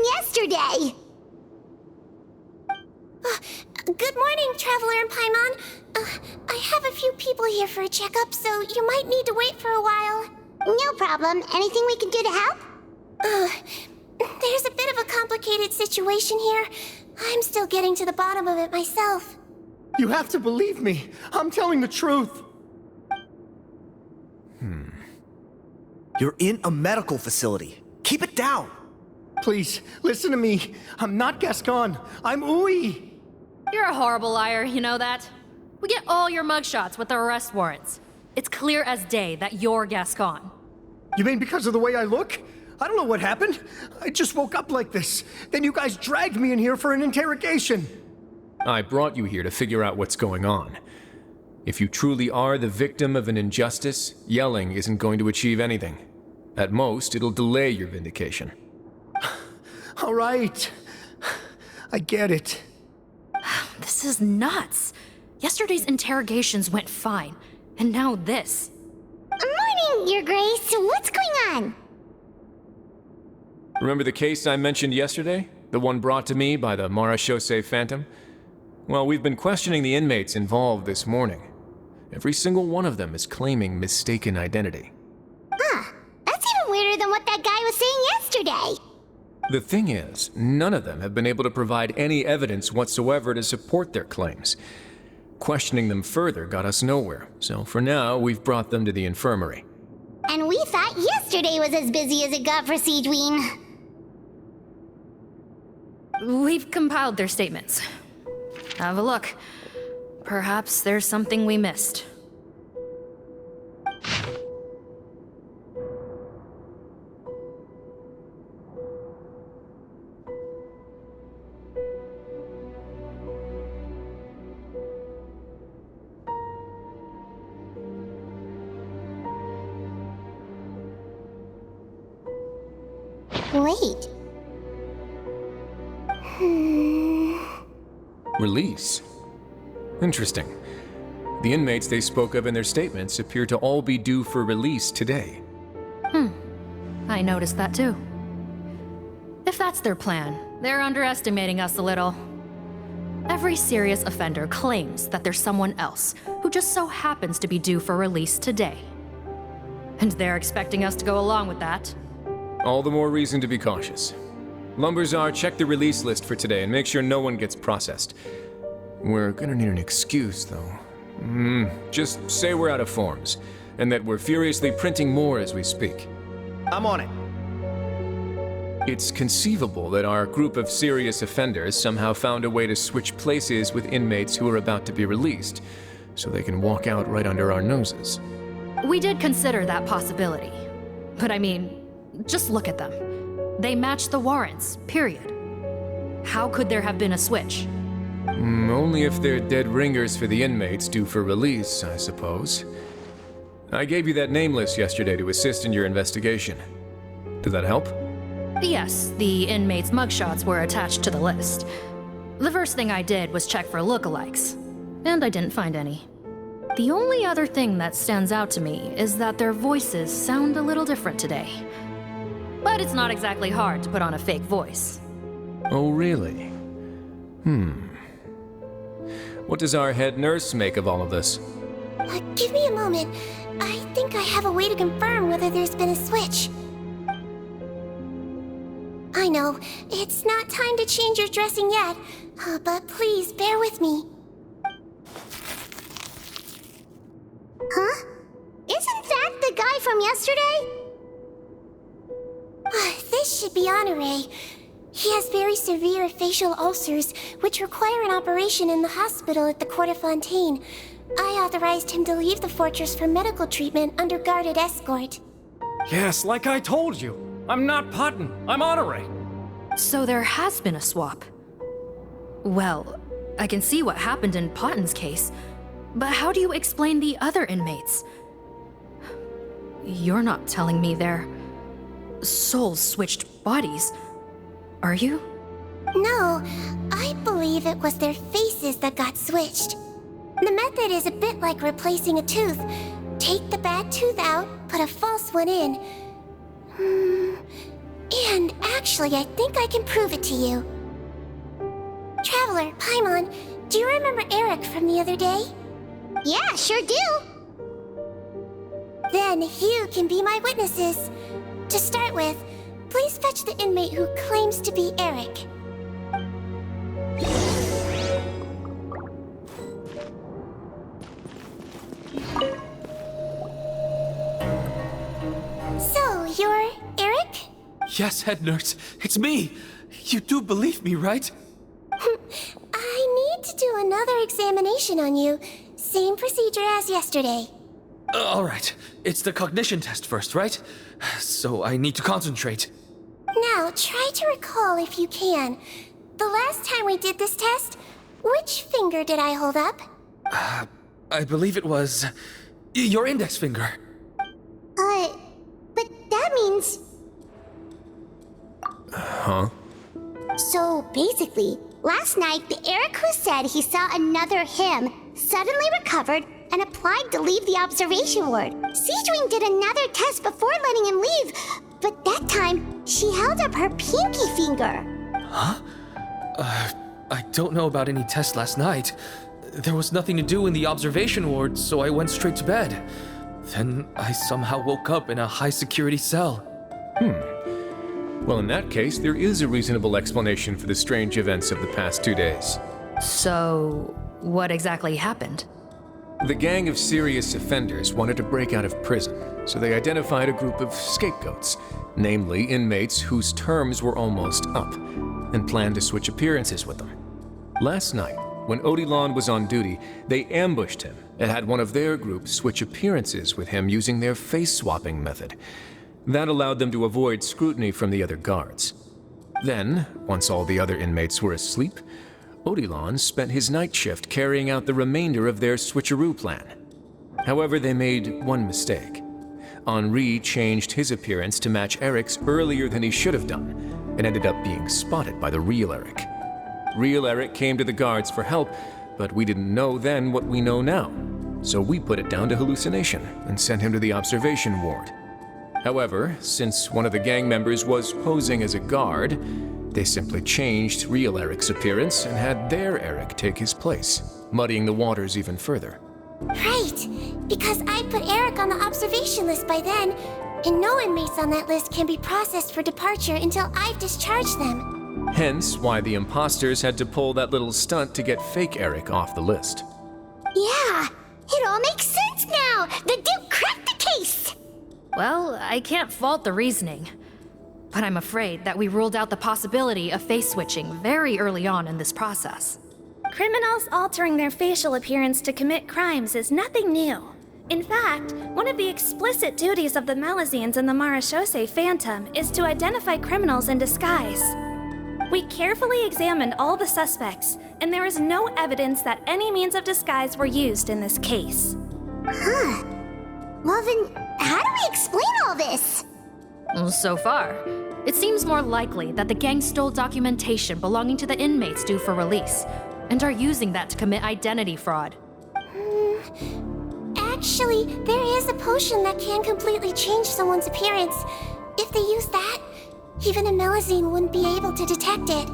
Yesterday. Good morning, Traveler and Paimon. I have a few people here for a checkup, so you might need to wait for a while. No problem. Anything we can do to help? There's a bit of a complicated situation here. I'm still getting to the bottom of it myself. You have to believe me. I'm telling the truth. You're in a medical facility. Keep it down. Please, listen to me. I'm not Gascon. I'm Uy. You're a horrible liar, you know that? We get all your mugshots with the arrest warrants. It's clear as day that you're Gascon. You mean because of the way I look? I don't know what happened. I just woke up like this. Then you guys dragged me in here for an interrogation. I brought you here to figure out what's going on. If you truly are the victim of an injustice, yelling isn't going to achieve anything. At most, it'll delay your vindication. All right. I get it. This is nuts. Yesterday's interrogations went fine, and now this. Morning, Your Grace. What's going on? Remember the case I mentioned yesterday? The one brought to me by the Marechaussee Phantom? Well, we've been questioning the inmates involved this morning. Every single one of them is claiming mistaken identity. Huh. That's even weirder than what that guy was saying yesterday. The thing is, none of them have been able to provide any evidence whatsoever to support their claims. Questioning them further got us nowhere, so for now, we've brought them to the infirmary. And we thought yesterday was as busy as it got for Sigewinne. We've compiled their statements. Have a look. Perhaps there's something we missed. Wait. Release? Interesting. The inmates they spoke of in their statements appear to all be due for release today. I noticed that too. If that's their plan, they're underestimating us a little. Every serious offender claims that there's someone else who just so happens to be due for release today. And they're expecting us to go along with that. All the more reason to be cautious. Lumberzar, check the release list for today and make sure no one gets processed. We're gonna need an excuse, though. Just say we're out of forms, and that we're furiously printing more as we speak. I'm on it. It's conceivable that our group of serious offenders somehow found a way to switch places with inmates who are about to be released, so they can walk out right under our noses. We did consider that possibility. But I mean, just look at them. They match the warrants, period. How could there have been a switch? Only if they're dead ringers for the inmates due for release, I suppose. I gave you that name list yesterday to assist in your investigation. Did that help? Yes, the inmates' mugshots were attached to the list. The first thing I did was check for lookalikes, and I didn't find any. The only other thing that stands out to me is that their voices sound a little different today. But it's not exactly hard to put on a fake voice. Oh, really? What does our head nurse make of all of this? Give me a moment. I think I have a way to confirm whether there's been a switch. I know, it's not time to change your dressing yet, but please bear with me. Huh? Isn't that the guy from yesterday? This should be Honore. He has very severe facial ulcers, which require an operation in the hospital at the Court of Fontaine. I authorized him to leave the fortress for medical treatment under guarded escort. Yes, like I told you. I'm not Putton. I'm Honore. So there has been a swap. Well, I can see what happened in Potton's case, but how do you explain the other inmates? You're not telling me their souls switched bodies, are you? No, I believe it was their faces that got switched. The method is a bit like replacing a tooth. Take the bad tooth out, put a false one in. And actually, I think I can prove it to you. Traveler, Paimon, do you remember Eric from the other day? Yeah, sure do. Then you can be my witnesses. To start with, please fetch the inmate who claims to be Eric. So, you're Eric? Yes, head nurse. It's me. You do believe me, right? I need to do another examination on you. Same procedure as yesterday. All right. It's the cognition test first, right? So I need to concentrate. Now, try to recall if you can. The last time we did this test, which finger did I hold up? I believe it was your index finger. But that means... Huh? So basically, last night, the Eric who said he saw another him suddenly recovered and applied to leave the observation ward. Sigewinne did another test before letting him leave, but that time, she held up her pinky finger. Huh? I don't know about any test last night. There was nothing to do in the observation ward, so I went straight to bed. Then I somehow woke up in a high-security cell. Well, in that case, there is a reasonable explanation for the strange events of the past 2 days. So, what exactly happened? The gang of serious offenders wanted to break out of prison, so they identified a group of scapegoats, namely inmates whose terms were almost up, and planned to switch appearances with them. Last night, when Odilon was on duty, they ambushed him and had one of their group switch appearances with him using their face-swapping method. That allowed them to avoid scrutiny from the other guards. Then, once all the other inmates were asleep, Odilon spent his night shift carrying out the remainder of their switcheroo plan. However, they made one mistake. Henri changed his appearance to match Eric's earlier than he should have done, and ended up being spotted by the real Eric. Real Eric came to the guards for help, but we didn't know then what we know now. So we put it down to hallucination and sent him to the observation ward. However, since one of the gang members was posing as a guard, they simply changed real Eric's appearance and had their Eric take his place, muddying the waters even further. Right, because I put Eric on the observation list by then, and no inmates on that list can be processed for departure until I've discharged them. Hence why the imposters had to pull that little stunt to get fake Eric off the list. Yeah, it all makes sense now. The Duke cracked the case. Well, I can't fault the reasoning. But I'm afraid that we ruled out the possibility of face switching very early on in this process. Criminals altering their facial appearance to commit crimes is nothing new. In fact, one of the explicit duties of the Malazines in the Marechaussee Phantom is to identify criminals in disguise. We carefully examined all the suspects, and there is no evidence that any means of disguise were used in this case. Well then, how do we explain all this? So far, it seems more likely that the gang stole documentation belonging to the inmates due for release, and are using that to commit identity fraud. Actually, there is a potion that can completely change someone's appearance. If they use that, even a Malazine wouldn't be able to detect it.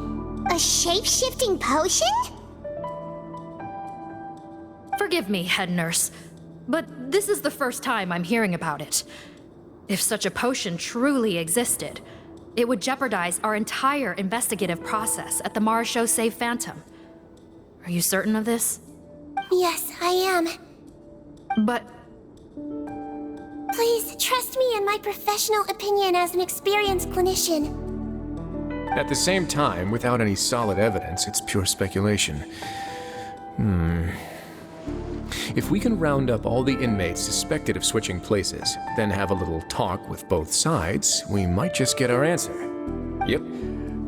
A shape-shifting potion? Forgive me, head nurse, but this is the first time I'm hearing about it. If such a potion truly existed, it would jeopardize our entire investigative process at the Marechaussee Phantom. Are you certain of this? Yes, I am. But Please trust me in my professional opinion as an experienced clinician. At the same time, without any solid evidence, it's pure speculation. If we can round up all the inmates suspected of switching places, then have a little talk with both sides, we might just get our answer. Yep,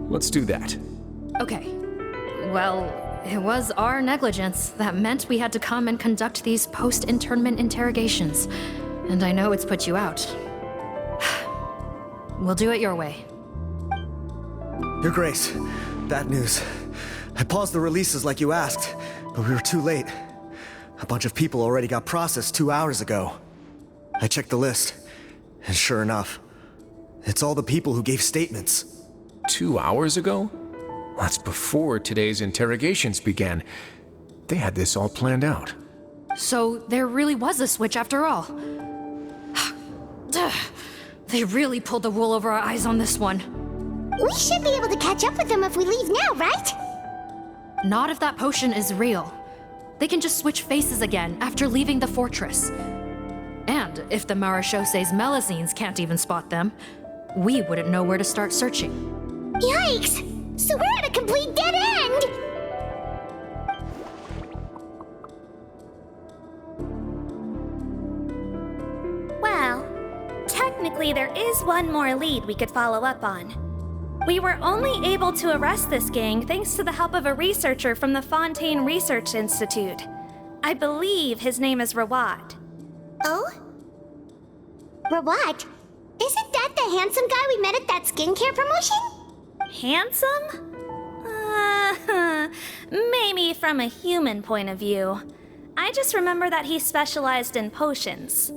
let's do that. Okay. Well, it was our negligence that meant we had to come and conduct these post-internment interrogations. And I know it's put you out. We'll do it your way. Your Grace, bad news. I paused the releases like you asked, but we were too late. A bunch of people already got processed 2 hours ago. I checked the list, and sure enough, it's all the people who gave statements. 2 hours ago? That's before today's interrogations began. They had this all planned out. So there really was a switch after all. They really pulled the wool over our eyes on this one. We should be able to catch up with them if we leave now, right? Not if that potion is real. They can just switch faces again after leaving the fortress. And if the Maréchaussee's Melusines can't even spot them, we wouldn't know where to start searching. Yikes! So we're at a complete dead end! Well, technically there is one more lead we could follow up on. We were only able to arrest this gang thanks to the help of a researcher from the Fontaine Research Institute. I believe his name is Rawat. Oh? Rawat? Isn't that the handsome guy we met at that skincare promotion? Handsome? Maybe from a human point of view. I just remember that he specialized in potions.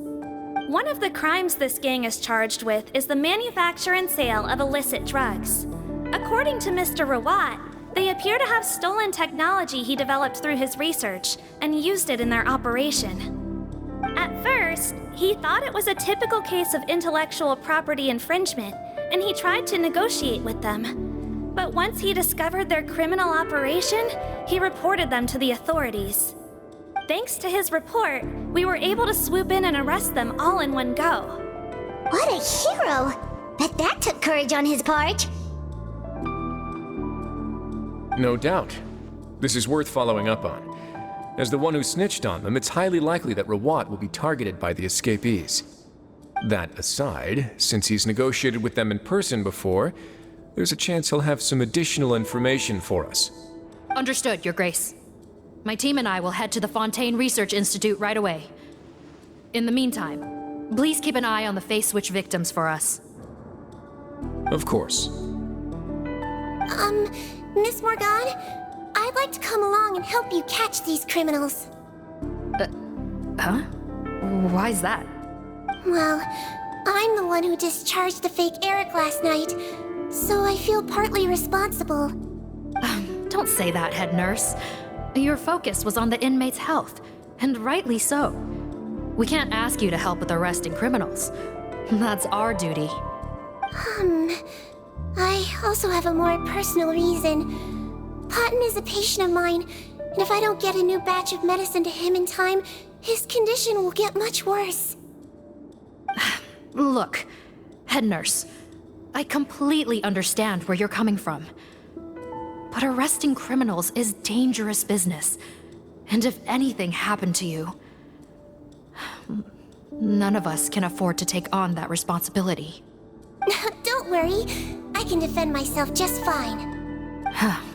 One of the crimes this gang is charged with is the manufacture and sale of illicit drugs. According to Mr. Rawat, they appear to have stolen technology he developed through his research and used it in their operation. At first, he thought it was a typical case of intellectual property infringement, and he tried to negotiate with them. But once he discovered their criminal operation, he reported them to the authorities. Thanks to his report, we were able to swoop in and arrest them all in one go. What a hero! Bet that took courage on his part. No doubt. This is worth following up on. As the one who snitched on them, it's highly likely that Rawat will be targeted by the escapees. That aside, since he's negotiated with them in person before, there's a chance he'll have some additional information for us. Understood, Your Grace. My team and I will head to the Fontaine Research Institute right away. In the meantime, please keep an eye on the face switch victims for us. Of course. Miss Morgan, I'd like to come along and help you catch these criminals. Huh? Why's that? Well, I'm the one who discharged the fake Eric last night, so I feel partly responsible. Don't say that, head nurse. Your focus was on the inmate's health, and rightly so. We can't ask you to help with arresting criminals. That's our duty. I also have a more personal reason. Cotton is a patient of mine, and if I don't get a new batch of medicine to him in time, his condition will get much worse. Look, head nurse, I completely understand where you're coming from. But arresting criminals is dangerous business. And if anything happened to you, none of us can afford to take on that responsibility. Don't worry, I can defend myself just fine.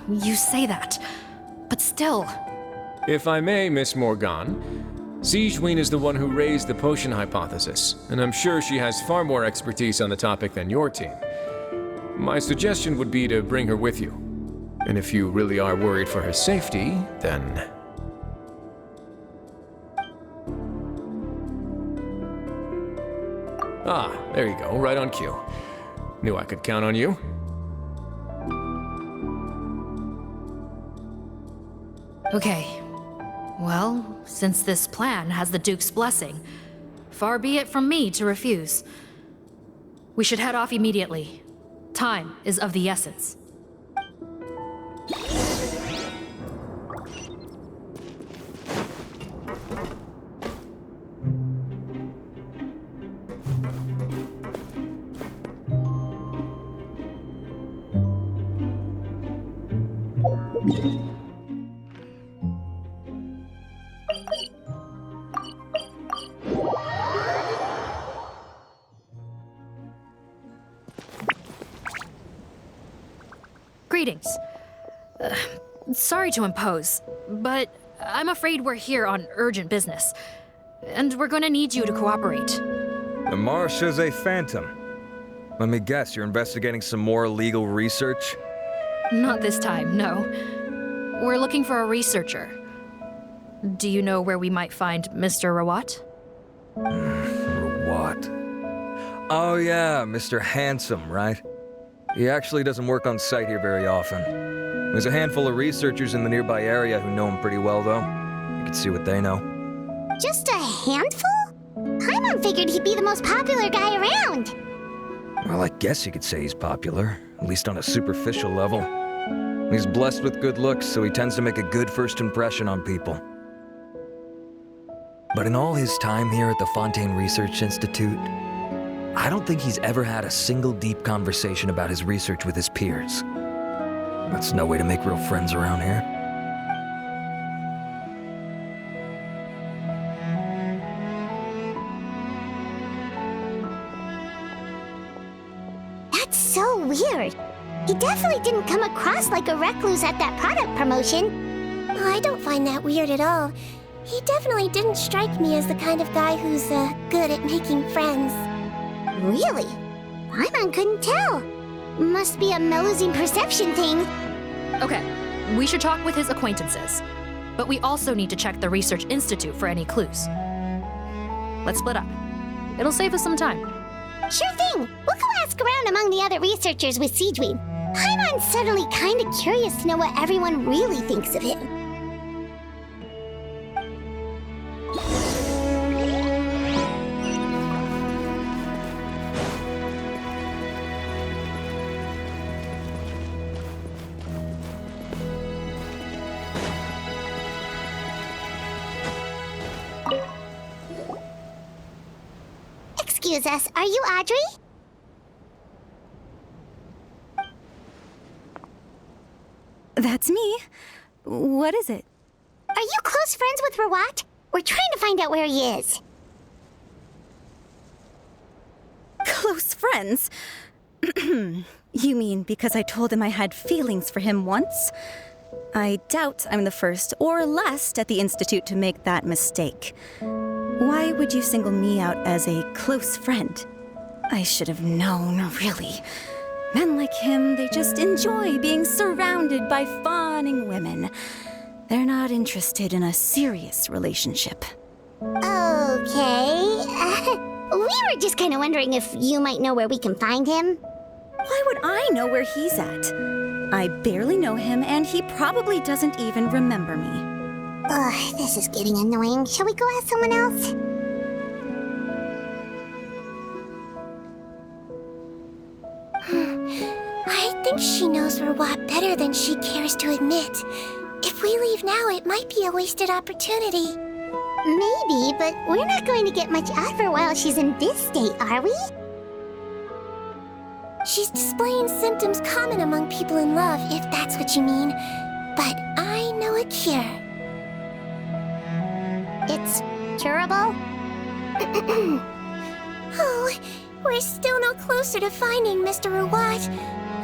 You say that, but still. If I may, Miss Morgan, Sigewinne is the one who raised the potion hypothesis, and I'm sure she has far more expertise on the topic than your team. My suggestion would be to bring her with you. And if you really are worried for her safety, then... Ah, there you go, right on cue. Knew I could count on you. Okay. Well, since this plan has the Duke's blessing, far be it from me to refuse. We should head off immediately. Time is of the essence. Greetings. Sorry to impose, but I'm afraid we're here on urgent business. And we're gonna need you to cooperate. The Marechaussee Phantom. Let me guess, you're investigating some more legal research? Not this time, no. We're looking for a researcher. Do you know where we might find Mr. Rawat? What? Oh yeah, Mr. Handsome, right? He actually doesn't work on site here very often. There's a handful of researchers in the nearby area who know him pretty well, though. You can see what they know. Just a handful? Paimon figured he'd be the most popular guy around. Well, I guess you could say he's popular, at least on a superficial level. He's blessed with good looks, so he tends to make a good first impression on people. But in all his time here at the Fontaine Research Institute, I don't think he's ever had a single deep conversation about his research with his peers. That's no way to make real friends around here. That's so weird. He definitely didn't come across like a recluse at that product promotion. I don't find that weird at all. He definitely didn't strike me as the kind of guy who's good at making friends. Really? Paimon couldn't tell. Must be a Melusine perception thing. Okay, we should talk with his acquaintances. But we also need to check the Research Institute for any clues. Let's split up. It'll save us some time. Sure thing. We'll go ask around among the other researchers with Sigewinne. Paimon's suddenly kind of curious to know what everyone really thinks of him. Excuse us, are you Audrey? That's me. What is it? Are you close friends with Rawat? We're trying to find out where he is. Close friends? You mean because I told him I had feelings for him once? I doubt I'm the first or last at the Institute to make that mistake. Why would you single me out as a close friend? I should have known, really. Men like him, they just enjoy being surrounded by fawning women. They're not interested in a serious relationship. Okay. We were just kind of wondering if you might know where we can find him. Why would I know where he's at? I barely know him, and he probably doesn't even remember me. Ugh, this is getting annoying. Shall we go ask someone else? I think she knows Rawat better than she cares to admit. If we leave now, it might be a wasted opportunity. Maybe, but we're not going to get much out of her while she's in this state, are we? She's displaying symptoms common among people in love, if that's what you mean. But I know a cure. It's curable? Oh, we're still no closer to finding Mr. Rawat.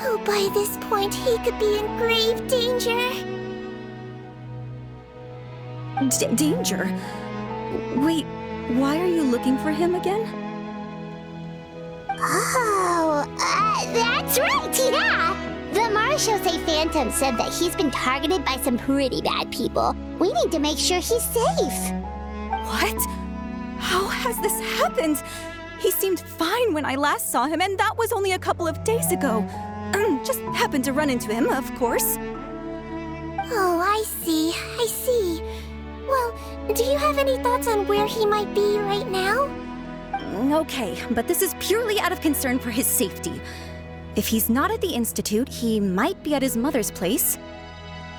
Oh, by this point, he could be in grave danger. Danger? Wait, why are you looking for him again? Oh, that's right, Tina! The Marechaussee Phantom said that he's been targeted by some pretty bad people. We need to make sure he's safe. What? How has this happened? He seemed fine when I last saw him, and that was only a couple of days ago. Just happened to run into him, of course. Oh, I see. Well, do you have any thoughts on where he might be right now? Okay, but this is purely out of concern for his safety. If he's not at the Institute, he might be at his mother's place.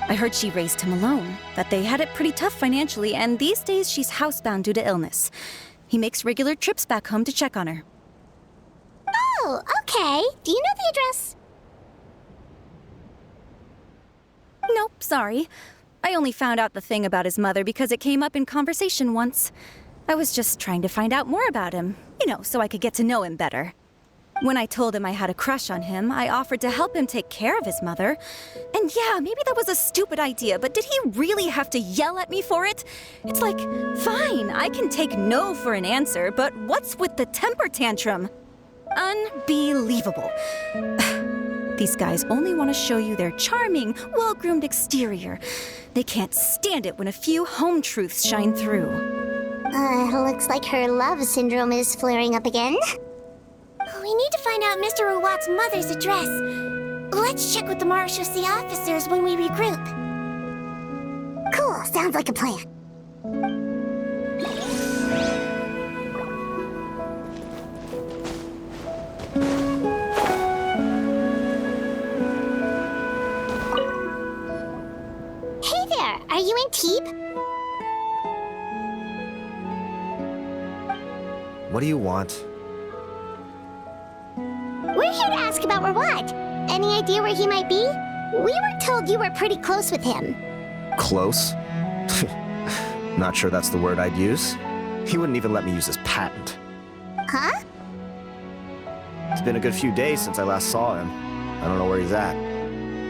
I heard she raised him alone, that they had it pretty tough financially, and these days she's housebound due to illness. He makes regular trips back home to check on her. Oh, okay. Do you know the address? Nope, sorry. I only found out the thing about his mother because it came up in conversation once. I was just trying to find out more about him, so I could get to know him better. When I told him I had a crush on him, I offered to help him take care of his mother. And yeah, maybe that was a stupid idea, but did he really have to yell at me for it? It's like, fine, I can take no for an answer, but what's with the temper tantrum? Unbelievable. These guys only want to show you their charming, well-groomed exterior. They can't stand it when a few home truths shine through. Looks like her love syndrome is flaring up again. We need to find out Mr. Rawat's mother's address. Let's check with the Marechaussee officers when we regroup. Cool, sounds like a plan. Hey there, are you in Teep? What do you want? We're here to ask about Rawat. Any idea where he might be? We were told you were pretty close with him. Close? Not sure that's the word I'd use. He wouldn't even let me use his patent. Huh? It's been a good few days since I last saw him. I don't know where he's at.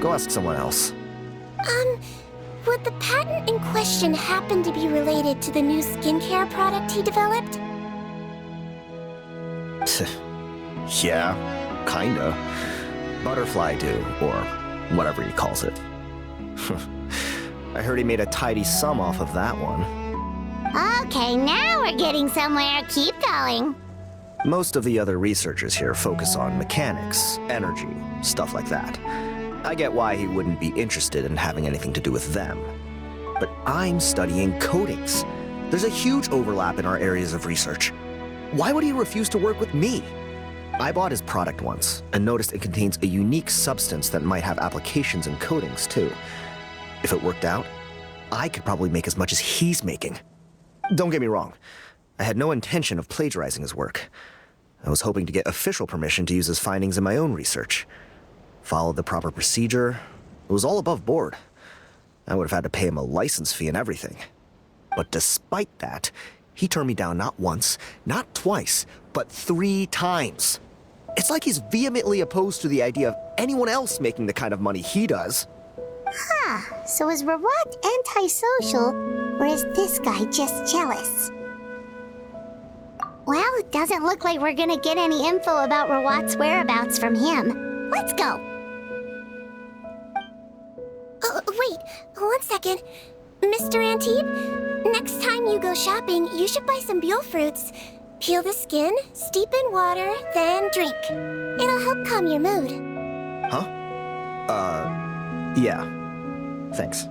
Go ask someone else. Would the patent in question happen to be related to the new skincare product he developed? Yeah, kinda. Butterfly dew, or whatever he calls it. I heard he made a tidy sum off of that one. Okay, now we're getting somewhere. Keep going. Most of the other researchers here focus on mechanics, energy, stuff like that. I get why he wouldn't be interested in having anything to do with them. But I'm studying coatings. There's a huge overlap in our areas of research. Why would he refuse to work with me? I bought his product once and noticed it contains a unique substance that might have applications in coatings too. If it worked out, I could probably make as much as he's making. Don't get me wrong, I had no intention of plagiarizing his work. I was hoping to get official permission to use his findings in my own research. Followed the proper procedure. It was all above board. I would have had to pay him a license fee and everything. But despite that, he turned me down not once, not twice, but 3 times. It's like he's vehemently opposed to the idea of anyone else making the kind of money he does. Huh, so is Rawat antisocial, or is this guy just jealous? Well, it doesn't look like we're gonna get any info about Rawat's whereabouts from him. Let's go. Wait, 1 second. Mr. Antibes, next time you go shopping, you should buy some Buell fruits. Peel the skin, steep in water, then drink. It'll help calm your mood. Huh? Yeah. Thanks.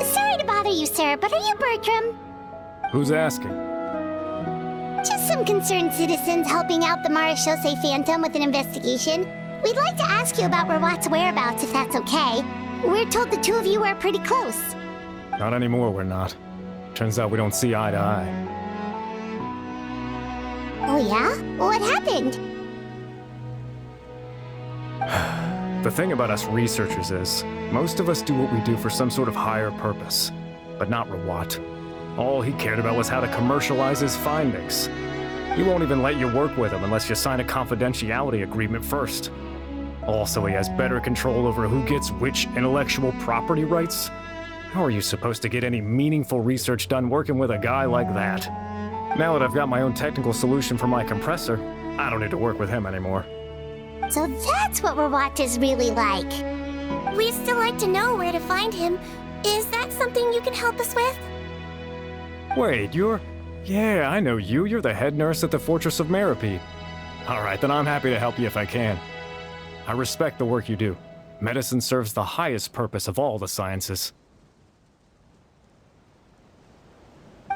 Sorry to bother you, sir, but are you Bertram? Who's asking? Just some concerned citizens helping out the Marechaussee Phantom with an investigation. We'd like to ask you about Rawat's whereabouts, if that's okay. We're told the two of you are pretty close. Not anymore, we're not. Turns out we don't see eye to eye. Oh yeah? What happened? The thing about us researchers is, most of us do what we do for some sort of higher purpose. But not Rawat. All he cared about was how to commercialize his findings. He won't even let you work with him unless you sign a confidentiality agreement first. Also, he has better control over who gets which intellectual property rights. How are you supposed to get any meaningful research done working with a guy like that? Now that I've got my own technical solution for my compressor, I don't need to work with him anymore. So that's what Rawat is really like. We'd still like to know where to find him. Is that something you can help us with? Wait, you're... Yeah, I know you. You're the head nurse at the Fortress of Meropide. Alright, then I'm happy to help you if I can. I respect the work you do. Medicine serves the highest purpose of all the sciences.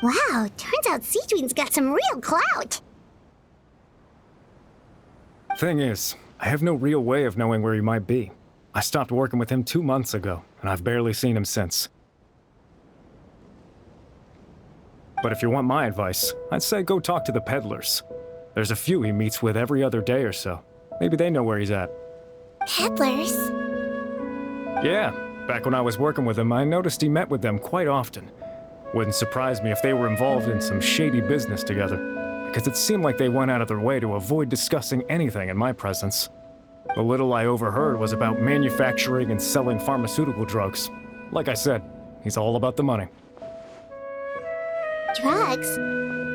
Wow, turns out Sigewinne's got some real clout. Thing is, I have no real way of knowing where he might be. I stopped working with him 2 months ago, and I've barely seen him since. But if you want my advice, I'd say go talk to the peddlers. There's a few he meets with every other day or so. Maybe they know where he's at. Peddlers? Yeah, back when I was working with him, I noticed he met with them quite often. Wouldn't surprise me if they were involved in some shady business together, because it seemed like they went out of their way to avoid discussing anything in my presence. The little I overheard was about manufacturing and selling pharmaceutical drugs. Like I said, he's all about the money. Drugs?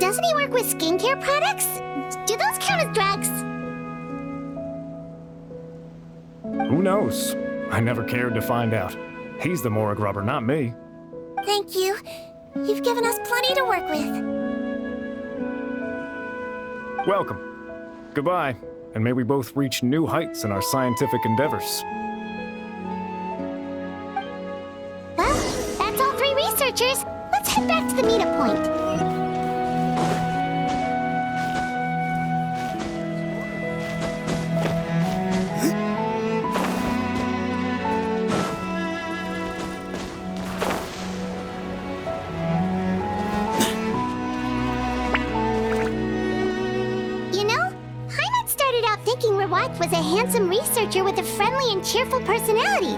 Doesn't he work with skincare products? Do those count as drugs? Who knows? I never cared to find out. He's the morgue robber, not me. Thank you. You've given us plenty to work with. Welcome. Goodbye, and may we both reach new heights in our scientific endeavors. Well, that's all 3 researchers. Let's head back to the meetup point. Was a handsome researcher with a friendly and cheerful personality.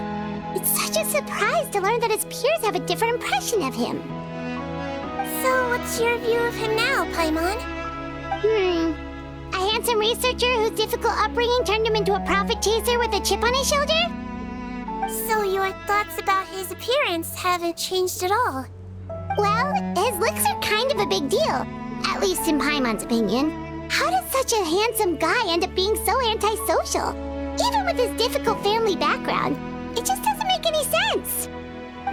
It's such a surprise to learn that his peers have a different impression of him. So, what's your view of him now, Paimon? A handsome researcher whose difficult upbringing turned him into a profit chaser with a chip on his shoulder? So your thoughts about his appearance haven't changed at all? Well, his looks are kind of a big deal, at least in Paimon's opinion. How did such a handsome guy end up being so antisocial? Even with his difficult family background, it just doesn't make any sense.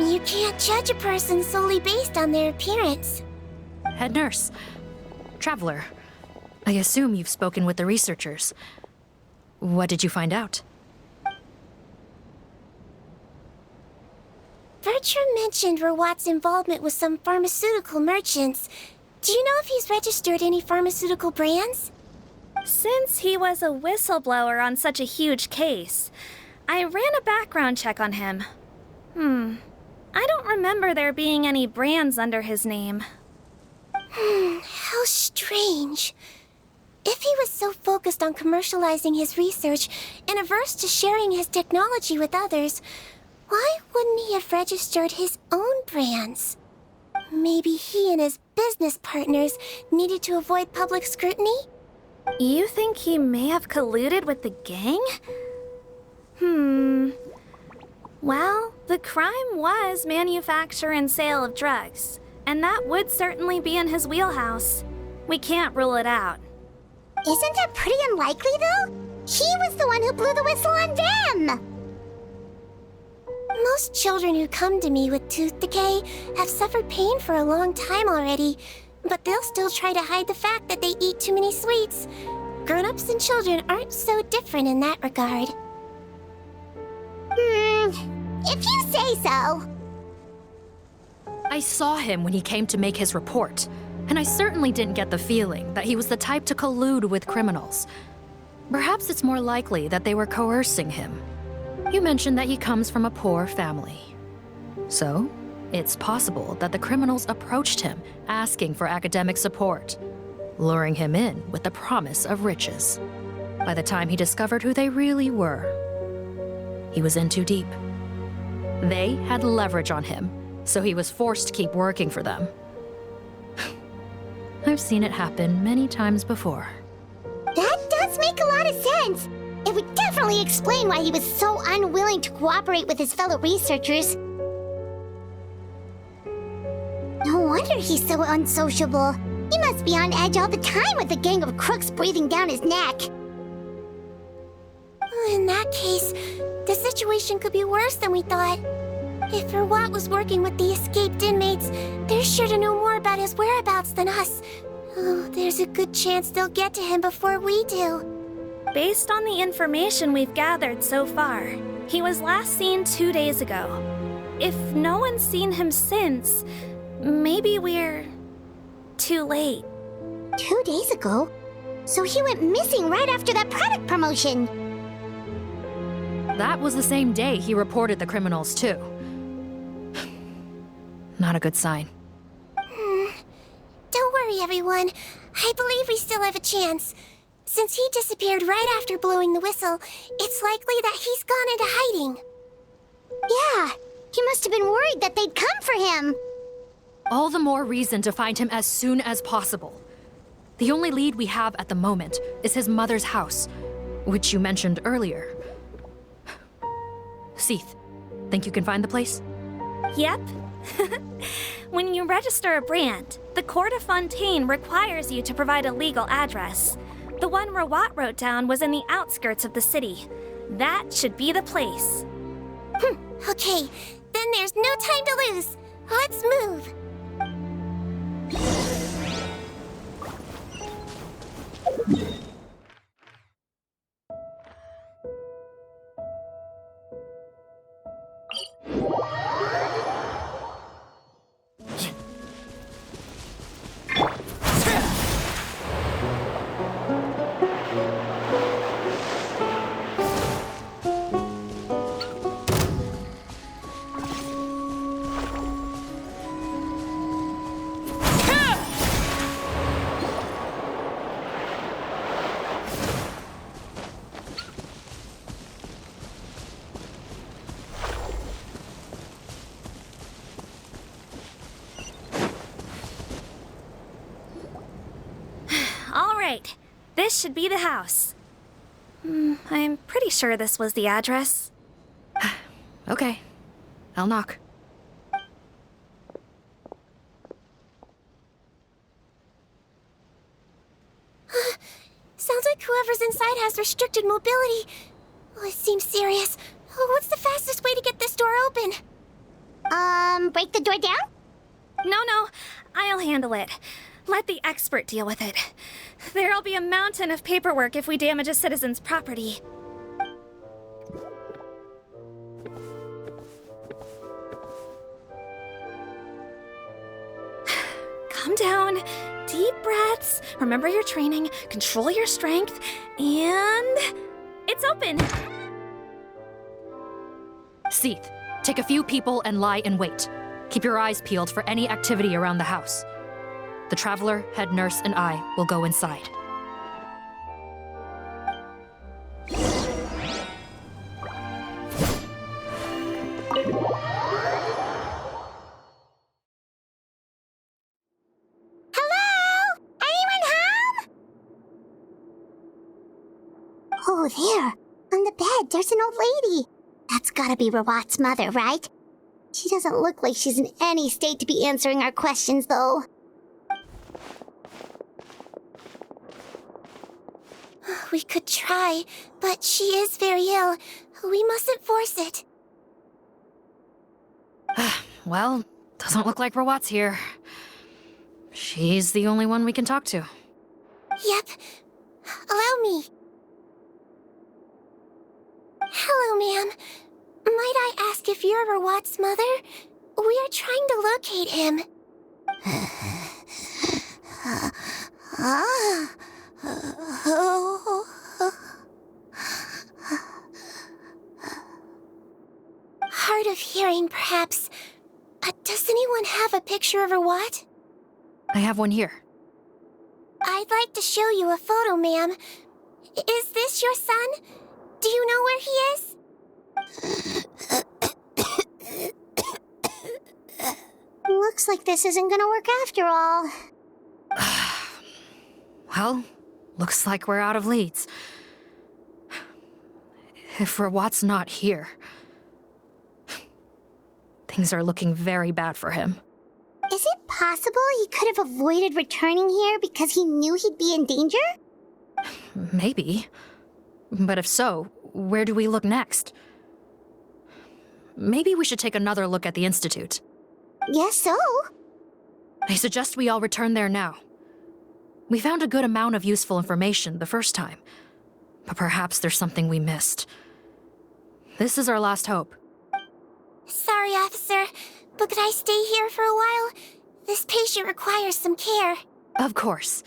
You can't judge a person solely based on their appearance. Head nurse. Traveler. I assume you've spoken with the researchers. What did you find out? Bertram mentioned Rawat's involvement with some pharmaceutical merchants. Do you know if he's registered any pharmaceutical brands? Since he was a whistleblower on such a huge case, I ran a background check on him. I don't remember there being any brands under his name. How strange. If he was so focused on commercializing his research and averse to sharing his technology with others, why wouldn't he have registered his own brands? Maybe he and his business partners needed to avoid public scrutiny? You think he may have colluded with the gang? Well, the crime was manufacture and sale of drugs, and that would certainly be in his wheelhouse. We can't rule it out. Isn't that pretty unlikely, though? He was the one who blew the whistle on them! Most children who come to me with tooth decay have suffered pain for a long time already, but they'll still try to hide the fact that they eat too many sweets. Grown-ups and children aren't so different in that regard. If you say so. I saw him when he came to make his report, and I certainly didn't get the feeling that he was the type to collude with criminals. Perhaps it's more likely that they were coercing him. You mentioned that he comes from a poor family. So, it's possible that the criminals approached him asking for academic support, luring him in with the promise of riches. By the time he discovered who they really were, he was in too deep. They had leverage on him, so he was forced to keep working for them. I've seen it happen many times before. That does make a lot of sense. It would definitely explain why he was so unwilling to cooperate with his fellow researchers. No wonder he's so unsociable. He must be on edge all the time with a gang of crooks breathing down his neck. In that case, the situation could be worse than we thought. If Rawat was working with the escaped inmates, they're sure to know more about his whereabouts than us. Oh, there's a good chance they'll get to him before we do. Based on the information we've gathered so far, he was last seen 2 days ago. If no one's seen him since, maybe we're too late. 2 days ago? So he went missing right after that product promotion. That was the same day he reported the criminals, too. Not a good sign. Don't worry, everyone. I believe we still have a chance. Since he disappeared right after blowing the whistle, it's likely that he's gone into hiding. Yeah, he must have been worried that they'd come for him. All the more reason to find him as soon as possible. The only lead we have at the moment is his mother's house, which you mentioned earlier. Seath, think you can find the place? Yep. When you register a brand, the Court of Fontaine requires you to provide a legal address. The one Rawat wrote down was in the outskirts of the city. That should be the place. Okay, then there's no time to lose. Let's move. Right. This should be the house. I'm pretty sure this was the address. Okay. I'll knock. Sounds like whoever's inside has restricted mobility. Oh, it seems serious. Oh, what's the fastest way to get this door open? Break the door down? No, I'll handle it. Let the expert deal with it. There'll be a mountain of paperwork if we damage a citizen's property. Calm down. Deep breaths. Remember your training. Control your strength. And... it's open! Seath, take a few people and lie in wait. Keep your eyes peeled for any activity around the house. The Traveler, head nurse, and I will go inside. Hello? Anyone home? Oh, there. On the bed, there's an old lady. That's gotta be Rawat's mother, right? She doesn't look like she's in any state to be answering our questions, though. We could try, but she is very ill. We mustn't force it. Well, doesn't look like Rawat's here. She's the only one we can talk to. Yep. Allow me. Hello, ma'am. Might I ask if you're Rawat's mother? We are trying to locate him. Hard of hearing, perhaps. Does anyone have a picture of Rawat? I have one here. I'd like to show you a photo, ma'am. Is this your son? Do you know where he is? Looks like this isn't gonna work after all. Well, looks like we're out of leads. If Rawat's not here, things are looking very bad for him. Is it possible he could have avoided returning here because he knew he'd be in danger? Maybe. But if so, where do we look next? Maybe we should take another look at the Institute. Guess so. I suggest we all return there now. We found a good amount of useful information the first time, but perhaps there's something we missed. This is our last hope. Sorry, officer, but could I stay here for a while? This patient requires some care. Of course.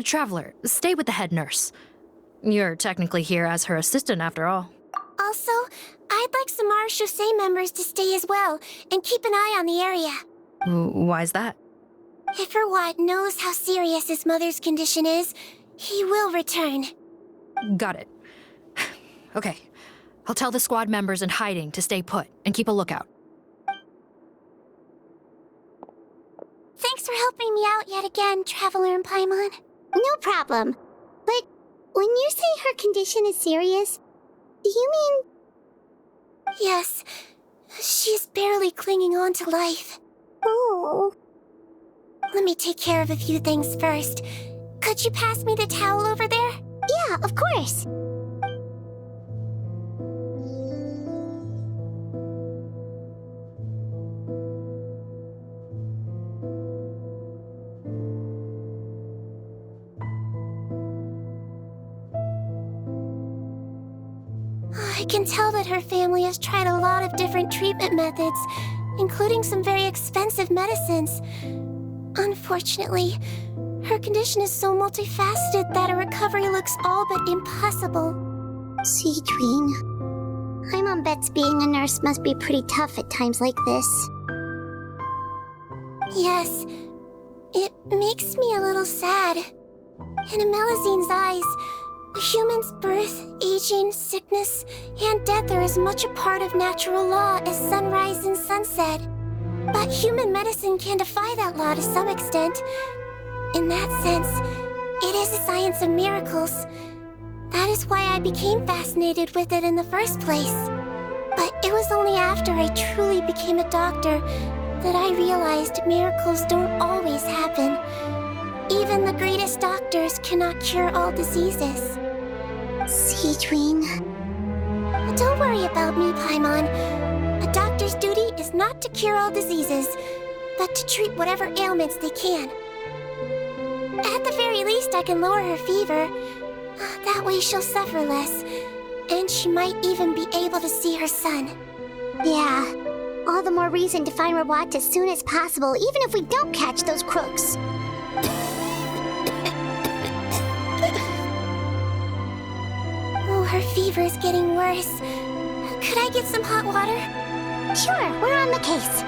Traveler, stay with the head nurse. You're technically here as her assistant after all. Also, I'd like some Marechaussee members to stay as well, and keep an eye on the area. Why's that? If Erwat knows how serious his mother's condition is, he will return. Got it. Okay. I'll tell the squad members in hiding to stay put and keep a lookout. Thanks for helping me out yet again, Traveler and Paimon. No problem. But when you say her condition is serious, do you mean... Yes. She is barely clinging on to life. Oh... Let me take care of a few things first. Could you pass me the towel over there? Yeah, of course. I can tell that her family has tried a lot of different treatment methods, including some very expensive medicines. Unfortunately, her condition is so multifaceted that a recovery looks all but impossible. Sigewinne, Paimon bets being a nurse must be pretty tough at times like this. Yes, it makes me a little sad. In a Melizine's eyes, a human's birth, aging, sickness, and death are as much a part of natural law as sunrise and sunset. But human medicine can defy that law to some extent. In that sense, it is a science of miracles. That is why I became fascinated with it in the first place. But it was only after I truly became a doctor that I realized miracles don't always happen. Even the greatest doctors cannot cure all diseases. Sigewinne... Don't worry about me, Paimon. A doctor's duty is not to cure all diseases, but to treat whatever ailments they can. At the very least, I can lower her fever. That way she'll suffer less, and she might even be able to see her son. Yeah, all the more reason to find Erwat as soon as possible, even if we don't catch those crooks. Oh, her fever is getting worse. Could I get some hot water? Sure, we're on the case.